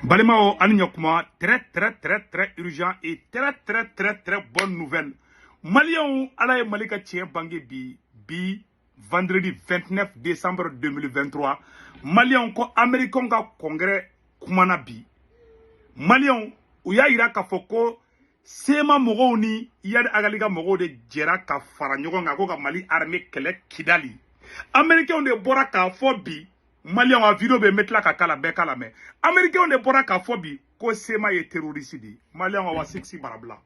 Balimao Anignokuma, très urgent et très bonne nouvelle. Malion Alaye Malika Tien Bangé bi vendredi 29 décembre 2023. Malion ko Américain ka congrès kumana bi. Malion uya ira ka foko sema mogo ni yad agaliga mogo de jera ka fara ɲɔgɔn kan ko ka Mali armée kɛlɛ Kidali. Américain de bora ka fo bi Maliens a vidéo be metla ka kala be kala me. Américains de bora ka fo bi ko sema ye terroriste di. Maliens wa sexy barabla.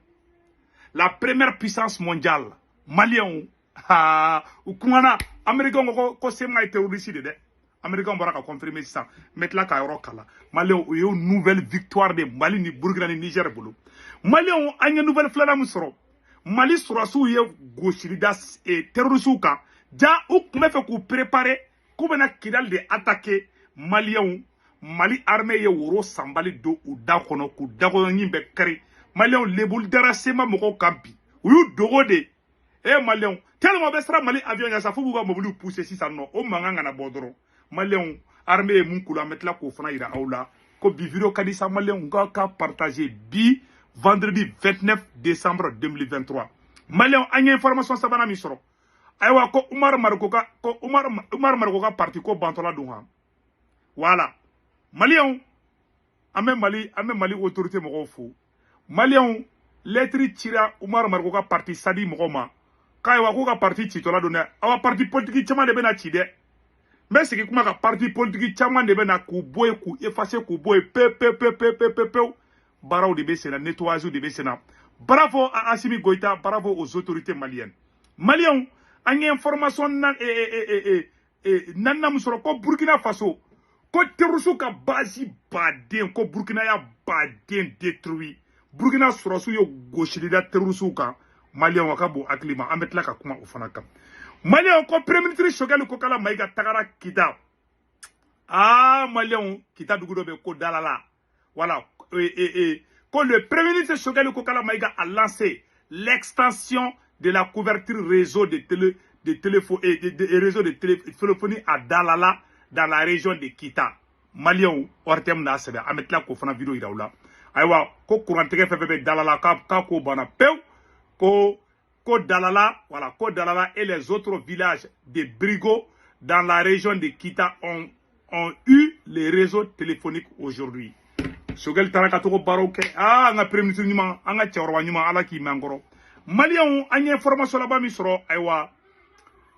La première puissance mondiale. Maliens ha ukumana Américains ko sema ye terroriste de. Américains bora ka confirmer ça. Metla ka yoro kala. Maliens yo nouvelle victoire de Mali ni Burkina ni Niger bolo. Maliens anya nouvelle flala musoro. Mali surasu ye goshiridas et terroriste ka. Ja ou me fait ku préparer Koubena Kidal de attaquer Maliens, Mali armée ye woro sambali do ou dakono ku dakono nyimbe kari Maliens lebul darasema moko kampi uyu dogo de Maliens tellement besra Mali avion ya safu buga mobulu pousser si ça non o manganga na bodoro Maliens armée mun kula metla ko fana ira aula ko bi video kadisa Maliens ka partager bi vendredi 29 décembre 2023 Maliens anya information sabana mi soro aywa ko Umar Markoka parti ko bantola dunha voilà Maliens ame Mali autorité mo fo Maliens lettre tira Umar Markoka parti sadi mo ma kaywa ko ka parti titola donna awa parti politique chama de bena ci de mais c'est que kuma ka parti politique chama de bena ku boy ku effacer ku boy pe baraw de be sena nettoyage de be sena bravo à Assimi Goïta, bravo aux autorités maliennes. Maliens an information nan musoro ko Burkina Faso ko terroristes ka base baden ko Burkina ya baden détruit Burkina surasu yo goshilida terroristes ka Maliens waka bo aklima ametla ka kuma ofana kam Maliens ko premier ministre Choguel ko kala maiga tagara kita Maliens kita dugudo be ko dalala voilà ko le premier ministre Choguel ko kala maiga a lancé l'extension de la couverture réseau de téléphonie à Dalala dans la région de Kita. Maliens ortem na sebe ametla ko fana vidéo iraula. Aywa ko courantege fefebe Dalala ka ko bana pew ko Dalala voilà ko Dalala et les autres villages de Brigo dans la région de Kita ont eu les réseaux téléphoniques aujourd'hui. Sogel taraka to baroke nga premier ministre nyuma nga chorwa nyuma ala ki mangoro. Maliens anya information là-bas misro aywa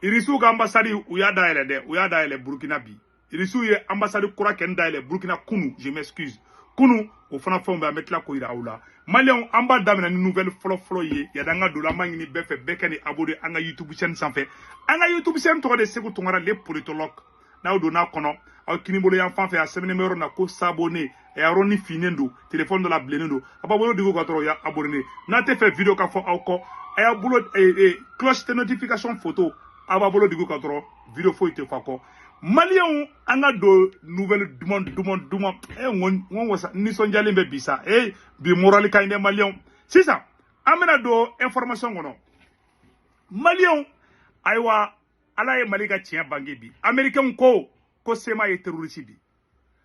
irisu ga ambassade uya daele Burkina bi irisu ye ambassade kura ken daele Burkina kunu je m'excuse kunu o fana fon ba metla ko ira aula Maliens amba damina ni nouvelle flo ye ya danga do la mangini befe bekani abode anga YouTube chaîne sans fait anga YouTube chaîne to de seko tongara les politologues na do na kono aw kinibolo yan fan fe a semene mero na ko s'abonner et a roni finendo téléphone de la blenendo aba bolo digo ko toro ya abonner na te fait vidéo ka fo awko aya bolo cloche de notification photo aba bolo digo ko toro vidéo fo ite fako Maliens anga do nouvelle dumon ngon wasa ni sonjale be bisa bi morali kayne Maliens c'est ça amena do information gono Maliens aywa ala ye Malika tien bangi bi Américain ko sema ye terroriste bi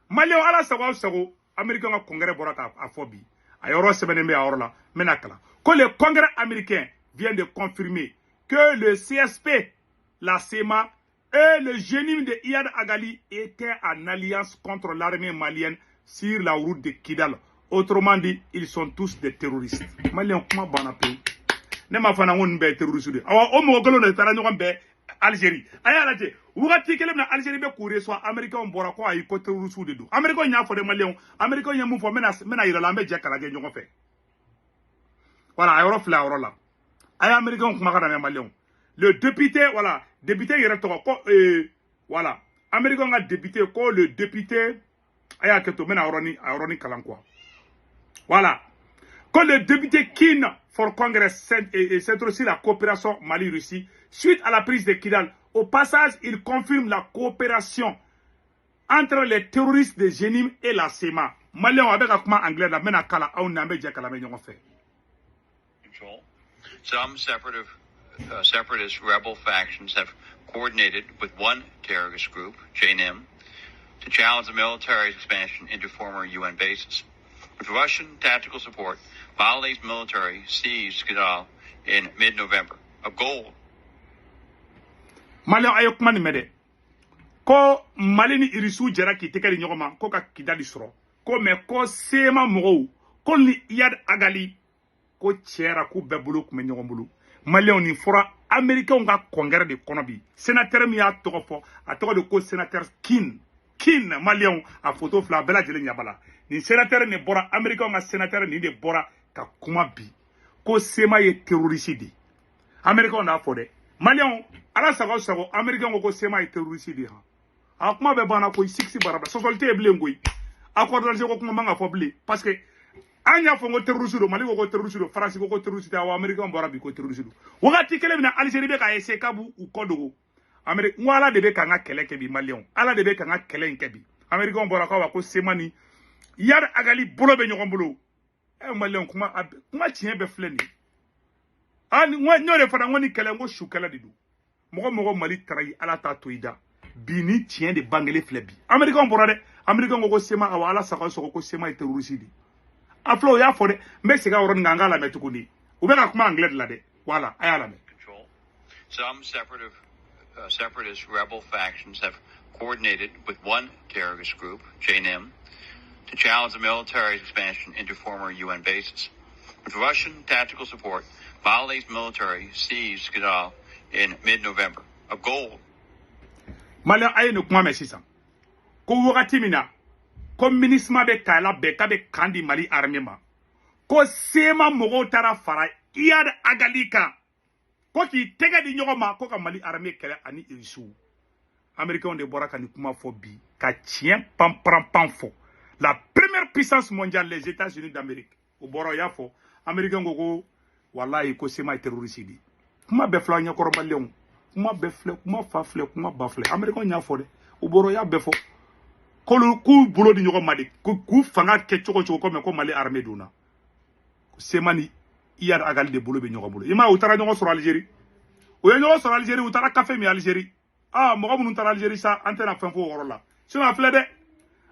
Maliens ala sago Américain ka congrès bora ka afobi ayoro sebene me aorla menakala ko le congrès américain vient de confirmer que le CSP la SEMA et le génie de Iyad Agali étaient en alliance contre l'armée malienne sur la route de Kidal. Autrement dit, ils sont tous des terroristes. Maliens comment banape ne ma fana won be terroriste de awa o mo golo ne tara nyoko be Algérie aya la je wugati kele na Algérie be couré soit américain bora ko ay ko terroriste de do américain nya fo de Maliens américain nya mu fo mena ira la be je kala ge nyoko fe voilà euro fla euro la aya américain kuma kana Maliens le député voilà député yere to ko voilà américain nga député ko le député aya keto mena oroni kalan quoi voilà quand le député Kin for Congress c'est aussi la coopération Mali-Russie suite à la prise de Kidal. Au passage, il confirme la coopération entre les terroristes de Jenim et la SEMA. Maliens avec un comment anglais la mena kala au nambe jakala me nyongo fe. Some separatist rebel factions have coordinated with one terrorist group, JNIM, to challenge the military's expansion into former UN bases. With Russian tactical support, Mali's military seized Kidal in mid-November, a goal. Mali ayok mani mede. Ko Mali ni irisu jara ki tekeli nyogoma ko ka Kidali soro. Ko me ko sema mogo ko ni Iyad Agali ko tiera ku bebulu ku me nyogombulu. Mali ni fora Amerika nga kongere de konobi. Sénateur mi a toko a toko de ko sénateur Kin Mali a photo fla bela jele nyabala. Ni sénateur ne bora Amerika nga sénateur ni de bora ka kuma bi. Ko sema ye terroriste di. Amerika na fode. Mali ala sago Amerika ko sema ye terroriste di ha. Akuma be bana ko 60 baraba. Sosolte e blengoy. Akordal ko kuma manga fo bli parce que anya fongo terroriste do Mali ko terroriste do France ko terroriste wa Amerika mbora bi ko terroriste do wakati kele bina Algérie be ka ese kabu u kodo Amerika wala de be ka nga kele ke bi Malion ala de be ka nga kele nke bi Amerika mbora ko wa ko semani Iyad Agali bolo be nyogom bolo e Malion kuma tien be fleni ani nyore fana ngoni kele ngo shukala didu mogo Mali tarayi ala ta toida bini tien de bangele flebi Amerika mbora de Amerika ngo ko sema awala sako ko sema e terroriste di aflo ya fode mbe siga woron nganga la metukuni ubeka kuma anglais la de wala ayala me Control. Some separatist rebel factions have coordinated with one terrorist group, JNM, to challenge the military's expansion into former UN bases. With Russian tactical support, Mali's military seized Kidal in mid-November, a goal. Mali ayeno kuma mesisa ko wakati mina ko minisma be kala be ka be kandi Mali armée ma ko sema mogo tara fara Iyad Agali ka ko ki tega di nyogoma ko ka Mali armée kele ani irisu américain de bora kan kuma fo bi ka tien pam fo la première puissance mondiale les États-Unis d'Amérique o boro ya fo américain go wallahi ko sema terroriste di kuma be fla nya ko robalon kuma be fle kuma fa fle kuma ba fle américain nya fo de o boro ya be fo kolu ku bolo di nyogoma de ku fanga ke choko ko Mali armée duna semani Iyad Agali de bolo be nyogoma ima utara nyogo sur Algérie o ye nyogo sur Algérie utara café mi Algérie mogo mun tara Algérie sa antena fen fo worola sino afle de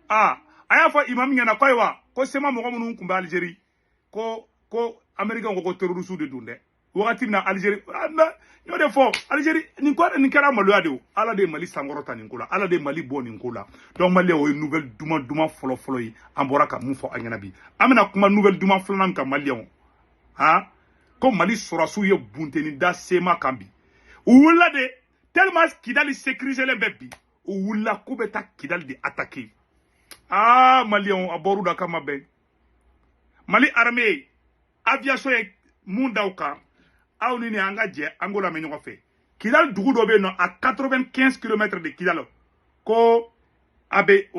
aya fo imam ngena koywa ko sema mogo mun kumba Algérie ko America ko terroriste de dunde wakati na Algérie yo de fo Algérie ni kera malo ade ala de Mali sangorota ni kula ala de Mali boni kula donc Mali o nouvelle duma folo yi ambora ka mu fo anyana bi amina kuma nouvelle duma folo ka Mali ko Mali sorasu ye bunteni da sema kambi wula de tellement Kidali sécuriser les bébés wula ko beta Kidali de attaquer Mali on aboru da kama be Mali armée aviation e mundauka aw ni anga je angola me ñoko fe Kidal dugu do be no à 95 km de Kidal ko abe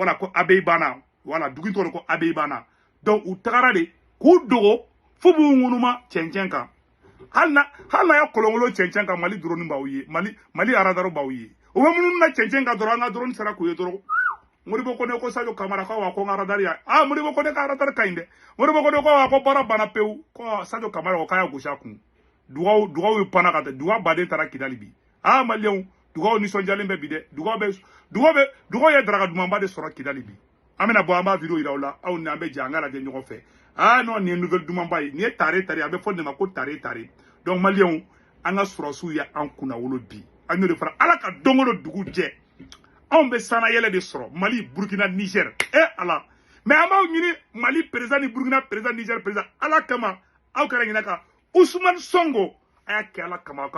bana voilà dugu to ko abe bana donc u tagara de ku dogo fubu ngunuma chenchenka halna ya kolongolo chenchenka Mali drone bawuye Mali aradaro bawuye o munu na chenchenka drone sara ku yedoro muri boko ne ko sajo kamara ko wa ko radar ya muri boko ne ka radar kainde muri boko ne ko wa ko bara bana peu ko sajo kamara ko kaya gusha kun dugaw yu pana kata dugaw baden tara Kidali bi Malion dugaw ni sonjalen be bi de dugaw ye draga dumamba de soro Kidali bi amena bo amba video ira ola aw na be jangala de nyoko fe non ni nouvelle dumamba yi ni tare abe fonde ma ko tare donc Malion anga soro su ya an kuna wolo bi anyo de fara ala ka dongolo dugu je on be sana yele de soro Mali Burkina Niger ala mais amaw ñini Mali président ni Burkina président Niger président ala kama aw kara ñina ka Ousmane Sonko aya kala kama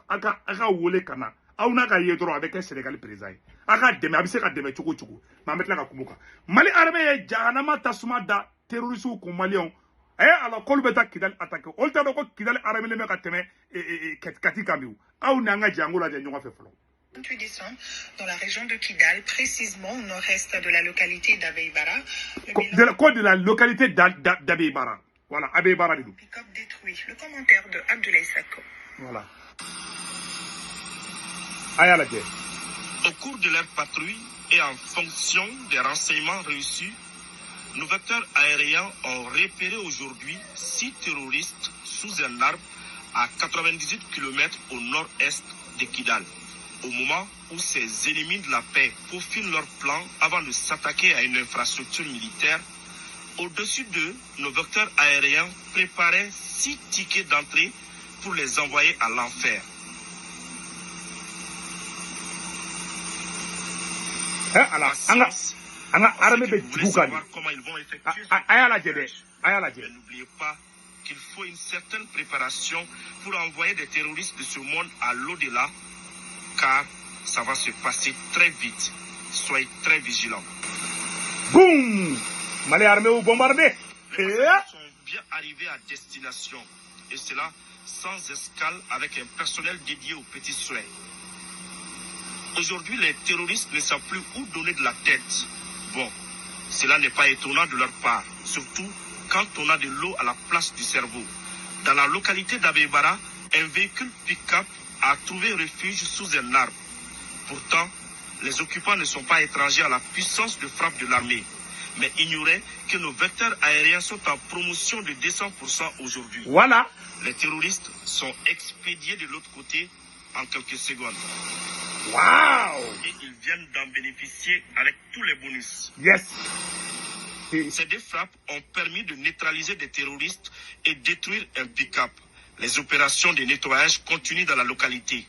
aka wole kana aw na ka yedro avec un Sénégal président aka deme abise ka deme chuko ma metla ka kumuka Mali armée ye jahanama tasuma da terroriste ko Malion ala kolbeta Kidal attaque olta do ko Kidal armée le me ka teme kati kambiu aw na nga jangola de ñonga fe flo 28 décembre, dans la région de Kidal, précisément au nord-est de la localité d'Abeybara. De la localité d'Abeybara. Voilà, Abeybara. Pick-up détruit. Le commentaire de Abdoulaye Sako. Voilà. Aya la guerre. Au cours de leur patrouille et en fonction des renseignements reçus, nos vecteurs aériens ont repéré aujourd'hui 6 terroristes sous un arbre à 98 km au nord-est de Kidal. au moment où ces ennemis de la paix peaufinent leur plan avant de s'attaquer à une infrastructure militaire, au-dessus d'eux, nos vecteurs aériens préparaient 6 tickets d'entrée pour les envoyer à l'enfer. Comment ils vont effectuer mais n'oubliez pas qu'il faut une certaine préparation pour envoyer des terroristes de ce monde à l'au-delà, car ça va se passer très vite. Soyez très vigilants. Boum! Les armées bombardées. Les passagers sont bien arrivés à destination, et cela sans escale avec un personnel dédié au petit soleil. Aujourd'hui, les terroristes ne savent plus où donner de la tête. Bon, cela n'est pas étonnant de leur part, surtout quand on a de l'eau à la place du cerveau. Dans la localité d'Abeybara, un véhicule pick-up a trouvé refuge sous un arbre. Pourtant, les occupants ne sont pas étrangers à la puissance de frappe de l'armée, mais ignoraient que nos vecteurs aériens sont en promotion de 200% aujourd'hui. Voilà. Les terroristes sont expédiés de l'autre côté en quelques secondes. Waouh! Et ils viennent d'en bénéficier avec tous les bonus. Yes. Ces 2 frappes ont permis de neutraliser des terroristes et détruire un pick-up. Les opérations de nettoyage continuent dans la localité.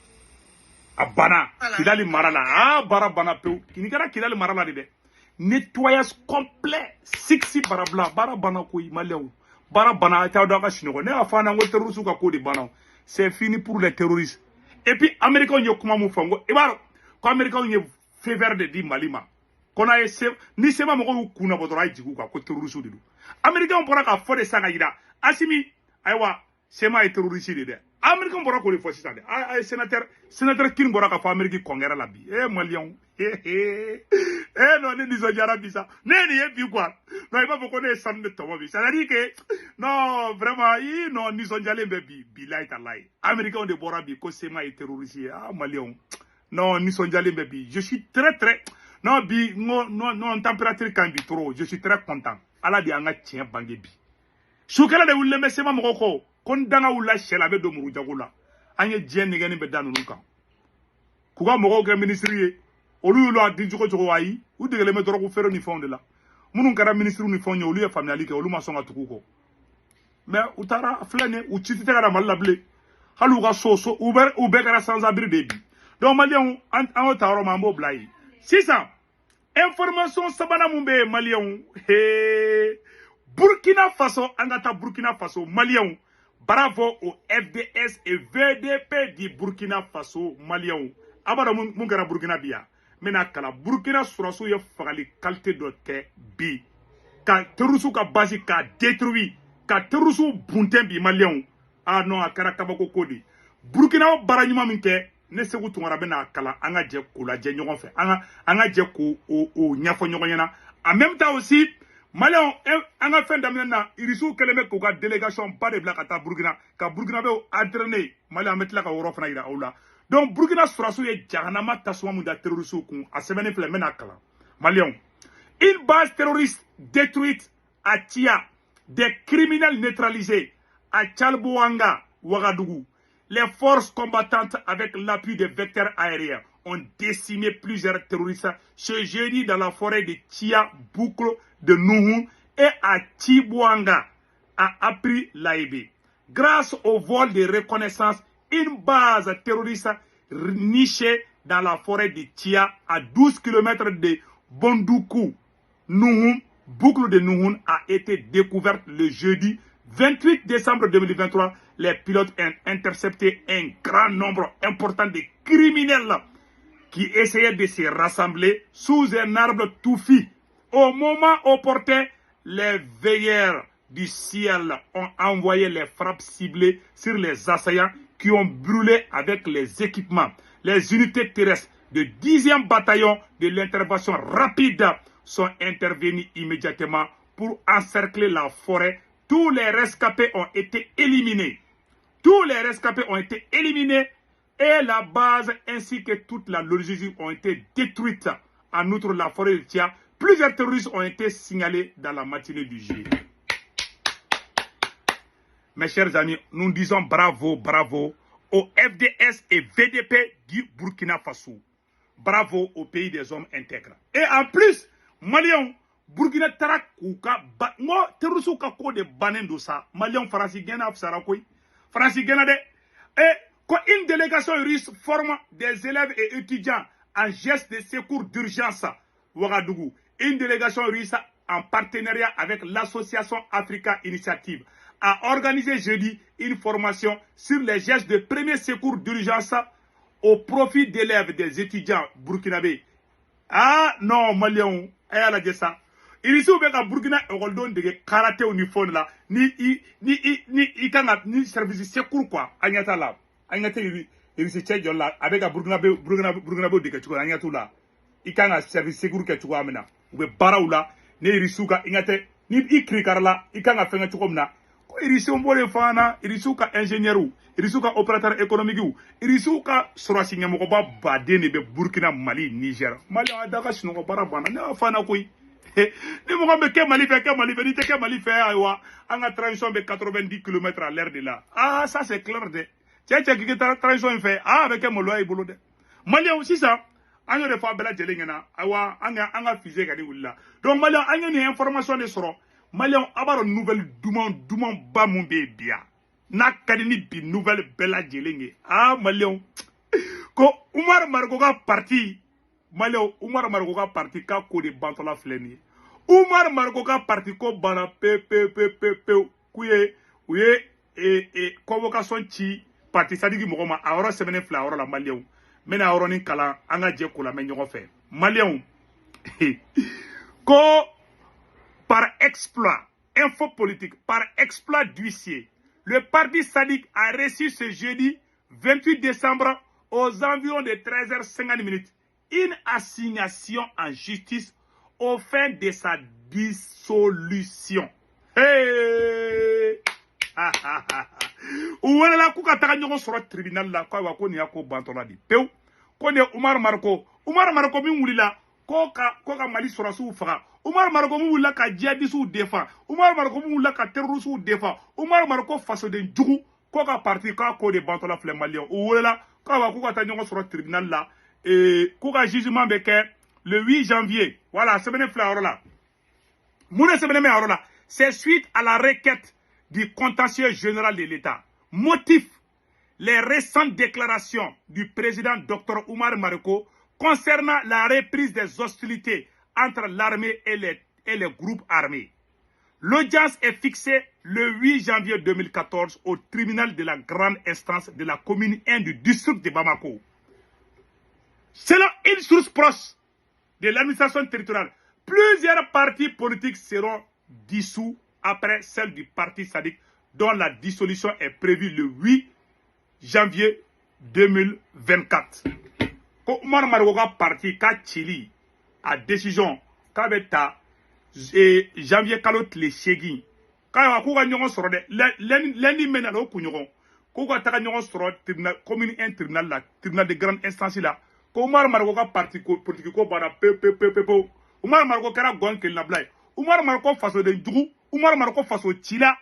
Abana, Kidali Marala, ah, bara bana peu, Kinikara Kidali Marala de. Nettoyage complet, 6 barabla, bara bana koi maléo, bara bana taodaga chinois, ne afana ngo terroristes ka ko de bana. C'est fini pour les terroristes. Et puis, Américains y kuma mu fango, et baro, quand Américains y fait vert de di malima. Qu'on a essayé, ni sema moko kuna bodora jigu ka ko terroristes de. Américains pourra ka fode sanga yida. Asimi, aywa, sema est terroriste de. Américains pourra ko le fo sitade. Ay sénateur kin pourra ka fa Amérique congrès la bi. Malion. Non, ne disons pas ça. Ne dis quoi. Non, il va vous connaître ça de toi. Ça veut dire que, non, vraiment, non, nous sommes allés, bilai talai. Américains de Borabi, Kosema est terroriste. Ah, Malion. Non, nous sommes allés, je suis très, non, non, température quand bi trop. Je suis très content. Allah di anga tien bangebi. Soukala de wulle me sema moko, kon danga wula shela be do muru jagula. Anye dien ngeni be danu nuka. Kuga moko ke ministrie. Olu lo adi juko juko wayi u degele me doro ko fero ni fond de la munun kara ministre ni fond olu ya family ke olu ma songa tukuko mais utara flane u titi tegara malable halu ga soso u be kara sans abri de bi donc malien an otaro mambo blai 600 information sabana mumbe malien Burkina Faso angata Burkina Faso malien bravo au FDS et VDP du Burkina Faso malien abara mun kara Burkina biya mena kala Burkina surasu ye fagali qualité de ke bi ka terusu ka base ka détruit ka terusu bunten bi malien ah non akara kabako kodi Burkina baranyuma minke ne segu tungara bena kala anga je kula je nyogon fe anga je ko o nyafo nyogon yana en même temps aussi malien anga fin damena irisu keleme ko ka délégation pas de blakata Burkina ka Burkina be entraîner malien metla ka woro fana ira aula. Donc, Burkina Faso est Djahanama Taswamouda terroriste à semaine Flemenakala. Malion. Une base terroriste détruite à Tia. Des criminels neutralisés à Tchalbouanga, Ouagadougou. Les forces combattantes, avec l'appui des vecteurs aériens, ont décimé plusieurs terroristes ce jeudi dans la forêt de Tia, Boucle de Nouhou et à Tibouanga, a appris l'AIB. Grâce au vol de reconnaissance, une base terroriste nichée dans la forêt de Tia à 12 km de Bondoukou, Nouhoum, boucle de Nouhoum a été découverte le jeudi 28 décembre 2023. Les pilotes ont intercepté un grand nombre important de criminels qui essayaient de se rassembler sous un arbre touffi. Au moment opportun, les veilleurs du ciel ont envoyé les frappes ciblées sur les assaillants qui ont brûlé avec les équipements. Les unités terrestres du 10e bataillon de l'intervention rapide sont intervenues immédiatement pour encercler la forêt. Tous les rescapés ont été éliminés. Tous les rescapés ont été éliminés et la base ainsi que toute la logistique ont été détruites. En outre, la forêt de Tia, plusieurs terroristes ont été signalés dans la matinée du jeudi. Mes chers amis, nous disons bravo, bravo au FDS et VDP du Burkina Faso. Bravo au pays des hommes intègres. Et en plus, Maliens, Burkina Tara Kouka, moi, Terusuka ko de Banendo ça, Maliens, Francis Gena, Sarakoi, Francis Gena de, et quand une délégation russe forme des élèves et étudiants en geste de secours d'urgence, Ouagadougou, une délégation russe en partenariat avec l'association Africa Initiative a organisé jeudi une formation sur les gestes de premier secours d'urgence au profit d'élèves des étudiants burkinabés. Ah non, Maliens, à la ça. Il est souvent à Burkina Faso de karaté au niveau là, ni service de secours quoi, Agnata là, Agnata il se tient là avec un Burkina de quelque chose, Agnata là, il y a un service de secours quelque chose amena, ou baraoula, ne irisuka, Agnata, ni ikri karla, il y a un fait quelque chose amena. Irisuka fana, irisuka ingénieur ou, irisuka opérateur économique ou, irisuka sorasinya mokoba badene be Burkina, Mali, Niger. Mali a daga sinogo barabana, ne fana koi. Ni mo be ke Mali fait ni te ke Mali fait aywa, anga transition be 90 km à l'heure de là. Ah ça c'est clair de. Tiens qui transition fait ah avec mo loy bolo de. Mali aussi ça. Anga de fa bela jelengena aywa anga fusée kadi willa. Donc Mali anga ni information de soro. Maliens abaro nouvelle duman ba mun be bia na kadini bi nouvelle bella jelenge ah Maliens ko Umar Marko ka parti Maliens Umar Marko ka parti ka ko de bantola fleni Umar Marko ka parti ko bana pe kuye convocation ci parti sadiki mogoma awro semaine fla awro la Maliens mena awro ni kala anga je ko la men nyogo fe Maliens ko par exploit, info politique, par exploit d'huissier, le parti sadique a reçu ce jeudi 28 décembre aux environs de 13h50 une assignation en justice aux fins de sa dissolution. Hey! Ouwela kuka taka nyongo sur le tribunal la kwa wako ni yako bantola di. Peu, kone Umar Marko mi wulila koka Mali sorasu faga. Umar Marko mu wula ka djihadisu defa. Umar Marko mu wula ka terroristu defa. Umar Marko faso de djugu koka parti ka ko de bantola flem Malien. Ouwela kwa wako ka ta nyongo sur le tribunal la et koka jugement beke le 8 janvier. Voilà, semaine fleur là. Moune semaine me là. C'est suite à la requête du contentieux général de l'État. Motif, les récentes déclarations du président Dr Umar Marko concernant la reprise des hostilités entre l'armée et les groupes armés. L'audience est fixée le 8 janvier 2014 au tribunal de la grande instance de la commune 1 du district de Bamako. Selon une source proche de l'administration territoriale, plusieurs partis politiques seront dissous après celle du parti sadique dont la dissolution est prévue le 8 janvier 2024. Ko Umar Marko ka parti ka Chili a décision ka beta janvier kalo tile segin ka ko ka ɲɔgɔn sɔrɔ dɛ lundi mena o kunɲɔgɔn ko ka taga ɲɔgɔn sɔrɔ tribunal commune 1 tribunal la tribunal de grande instance la ko Umar Marko ka parti politique ko bana pe Umar Marko kɛra gɔn kelina bila ye Umar Marko faso de jugu Umar Marko faso ci la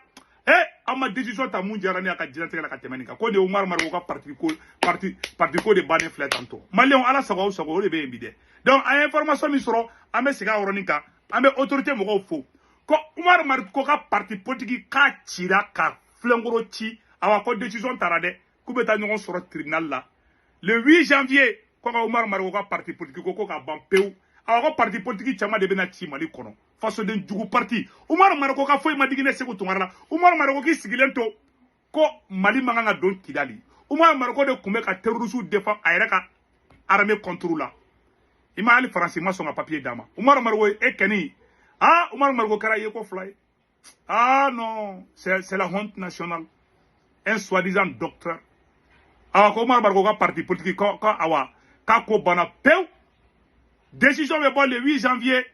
ama décision ta mun jara ne ka jiratigɛ la ka tɛmɛ nin kan ko de Umar Marko ka parti ko de bannen filɛ tantôt Maliens ala sago o de bɛ yen bi dɛ donc a information min sɔrɔ an bɛ segin a yɔrɔnin kan an bɛ autorité mɔgɔw fo ko Umar Marko ka parti politique k'a cira ka filenkoro ci awa ko décision taara dɛ k'u bɛ taa ɲɔgɔn sɔrɔ tribunal la le 8 janvier ko ka Umar Marko ka parti politique ko ka ban pewu awa ko parti politique caman de bɛna ci Mali kɔnɔ faso den jugu parti Umar Marko ka foyi ma digine Segu Tunkara la Umar Marko ki sigilen to ko Mali man kan ka don Kidali Umar Marko de tun bɛ ka terroristu défend a yɛrɛ ka armée contre la i ma hali faransi ma sɔn ka papier d'a ma Umar Marko e kɛni Umar Marko kɛra ye ko fila ye non c'est la honte nationale un soi-disant docteur awa ko Umar Marko ka parti politique ko awa ka ko bana pew décision bɛ bɔ le 8 janvier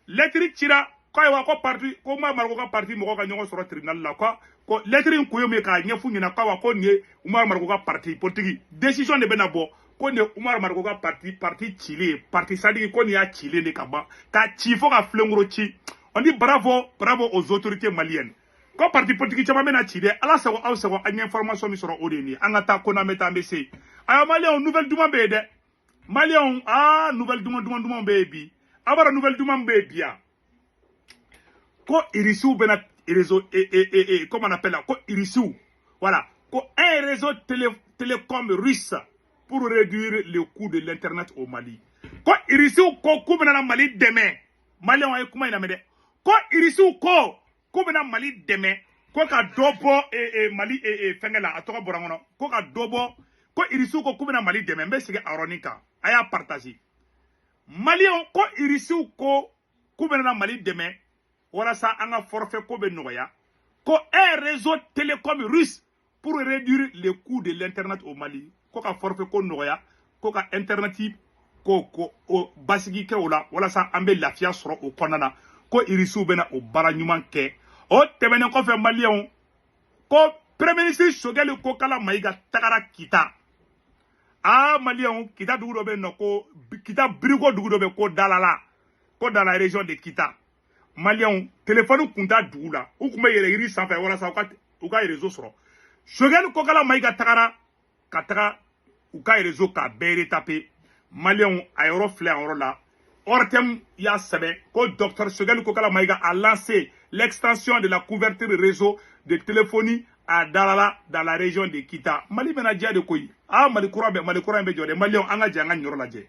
lettre cira ko ayiwa ko parti ko Umar Marko ka parti mɔgɔ ka ɲɔgɔn sɔrɔ tribunal la ko lettre in kun ye mun ye k'a ɲɛfu ɲɛna ko ayiwa ko nin ye Umar Marko ka parti politique décision de bɛna bɔ ko nin ye Umar Marko ka parti cilen parti sadiki ko nin y'a cilen de ka ban k'a ci fo ka filenkoro ci on dit bravo aux autorités maliennes ko parti politique chama mena chide ala sago aw sago anya information mi soro odeni angata ko na meta mbese aya Maliens nouvelle duma be de Maliens nouvelle duma be bi abara nouvelle duma be bia ko irisu bena réseau comment on appelle là ko irisu voilà ko un réseau télécom russe pour réduire le coût de l'internet au Mali ko irisu ko kubena na Mali demain Maliens ay kuma ina mede ko irisu ko bena Mali demain ko ka dobo Mali fengela atoka borangono ko ka dobo ko irisu ko bena Mali demain mbe sige aronika aya partager Maliens ko irisu ko bena na Mali demain wala sa anga forfait ko be noya ko un réseau télécom russe pour réduire le coût de l'internet au Mali ko ka forfait ko noya ko ka internet ko basigi ke wala sa ambe lafia soro o konana ko irisu bena o bara nyuman ke o tebene ko fe Maliens ko premier ministre Choguel ko kala maiga tagara kita Maliens kita dugudo be no ko kita brigo dugudo be ko dans la région de Kita Maliens téléphone kunta dugula u kuma yere iri sanfɛ wala sa u ka réseau sɔrɔ Choguel ko kala maiga tagara ka taga u ka réseau ka bɛɛ retaper Maliens a yɔrɔ filɛ yɔrɔ la Ortem y'a sɛbɛn ko docteur Choguel ko kala maiga a lancé l'extension de la couverture réseau de téléphonie à Dalala dans la région de Kita Mali bena dia de koyi Mali kura be jode Maliens anga janga nyoro laje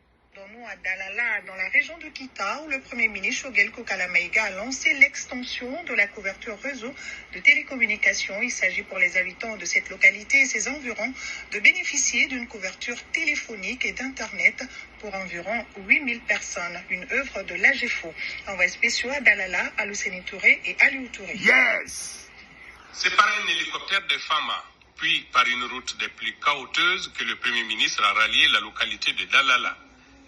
À Dalala, dans la région de Kita, où le Premier ministre Choguel Kokala Maïga a lancé l'extension de la couverture réseau de télécommunications. Il s'agit pour les habitants de cette localité et ses environs de bénéficier d'une couverture téléphonique et d'Internet pour environ 8000 personnes. Une œuvre de l'AGEFO. Envoyés spéciaux à Dalala, à Luceni Touré et Aliou Touré. Yes! C'est par un hélicoptère de Fama, puis par une route des plus cauteuses que le Premier ministre a rallié la localité de Dalala.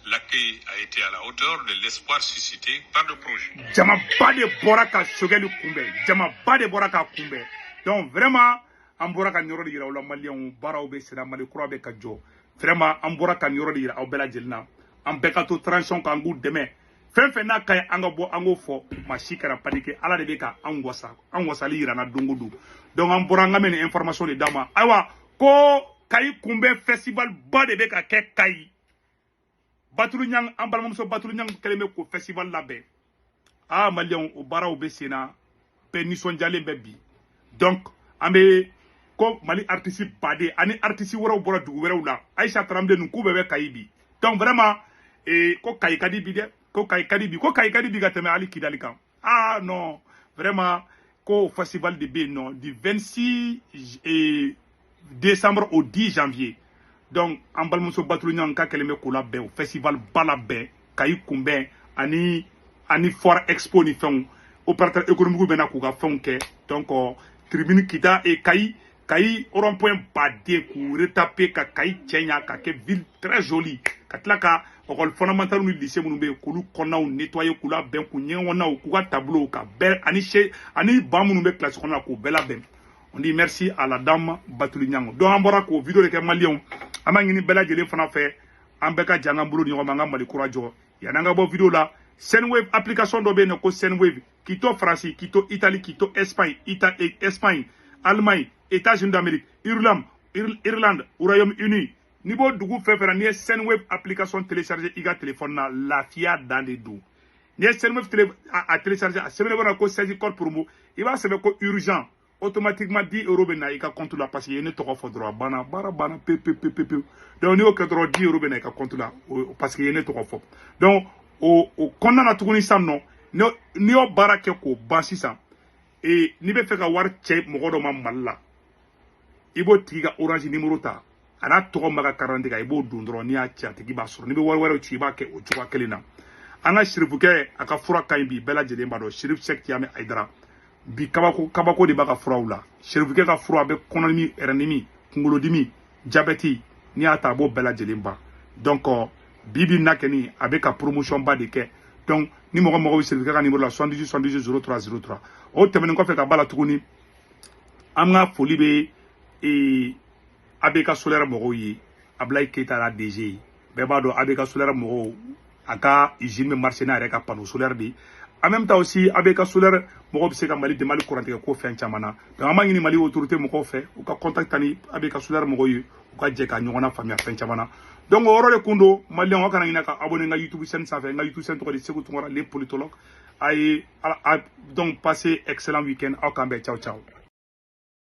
L'accueil a été à la hauteur de l'espoir suscité par le projet. Jama ba de bora ka Choguel kumbe. Jama ba de bora ka kumbe. Donc vraiment, an bora ka nyoro de yira wala Maliens baraw be sira Mali kura be ka jo. Vraiment, an bora ka nyoro de yira aw bela jelna. An be ka to transition ka ngu deme. Fen na kay anga bo ango fo ma shikara panike ala de be ka an wasa li yira na dongodu. Donc an bora ngamen information de dama. Aywa ko kay kumbe festival ba de be ka ke kay. Batulu Nyang ambalmamso Batulu Nyang keleme ko festival labé Maliens o baraw be sena pe nison jale bebi donc ambe ko Mali artiste bade ani artiste woro bora dugu wérew la Aïcha Tramde nu ku bebe kayibi donc vraiment ko kay kadi bi de ko kay kadi bi ga teme ali kidali kan non vraiment ko festival de B non du 26 décembre au 10 janvier. Donc, en balmuso Batulu Nyang ka keleme kula be au festival bala be kay kumbe ani foire expo ni fon opérateur économique bena ku ga fon ke donc tribune Kita et kay rond point badé ku retaper ka kay tchenya ka ke ville très jolie ka tlaka école fondamentale ni lycée munu be kulu konaw nettoyer kula ben ku nyewona ku ga tableau ka be ani ba munu be classe kona ku bela ben. On dit merci à la dame Batulu Nyang. Donc, on va voir vidéo de Maliens. Amangini bela jeli fana fait. Ambeka janga mbulu ni ngomanga Mali kurajo. Yananga bo vidéo là. Sendwave application dobe ne ko Sendwave. Quito France, Quito Italie, Quito Espagne, Espagne, Allemagne, États-Unis d'Amérique, Irlande, Royaume-Uni. Niveau dugu fefera ni Sendwave application télécharger iga téléphone na la fia dans les dos. Ni Sendwave à télécharger. Semaine bona ko 16 code pour moi. Il va se faire ko urgent. Automatiquement 10 € bena ika compte la parce qu'il y a une toko fodra bana pe donc ni o que 10 € bena ika compte la parce qu'il y a une toko fo donc o konna na tuguni samno ni o barake ko bansi sam et ni be feka war che mogodo mamalla ibo tiga orange numéro ta ana toko maga 40 ga ibo dundro ni a chat gi ba suru ni be war ci ba ke o tuwa kelina ana shirifuke aka fura kaimbi bela jede mbado shirif sekti ame aidara bi kabako de baka furaw la sherifuke ka fura be kononimi erenimi kungolodimi diabète ni ata bo bela jelimba donc bibi nakeni avec ka promotion ba de ke donc ni mogo sherifuke ka numéro la 78 0303 o temene ko fe ka bala tuguni amna foli be abeka solaire mogo yi Ablaye Keita la DG be ba do abeka solaire mogo aka usine marché na reka panneau solaire bi en même temps aussi ABK Solaire mɔgɔ bɛ se ka Mali dɛmɛ hali kurantigɛ ko fɛn caman na donc an b'a ɲini Mali autorité mɔgɔw fɛ u ka contact ni ABK Solaire mɔgɔw ye u ka jɛ ka ɲɔgɔn na faamuya fɛn caman na donc o yɔrɔ de kun don maliyɛnw aw kana ɲinɛ ka abonné n ka YouTube chaîne sanfɛ n ka YouTube chaîne tɔgɔ de Seku Tunkara le politologue a ye donc passez excellent week-end aw k'an bɛn ciao ciao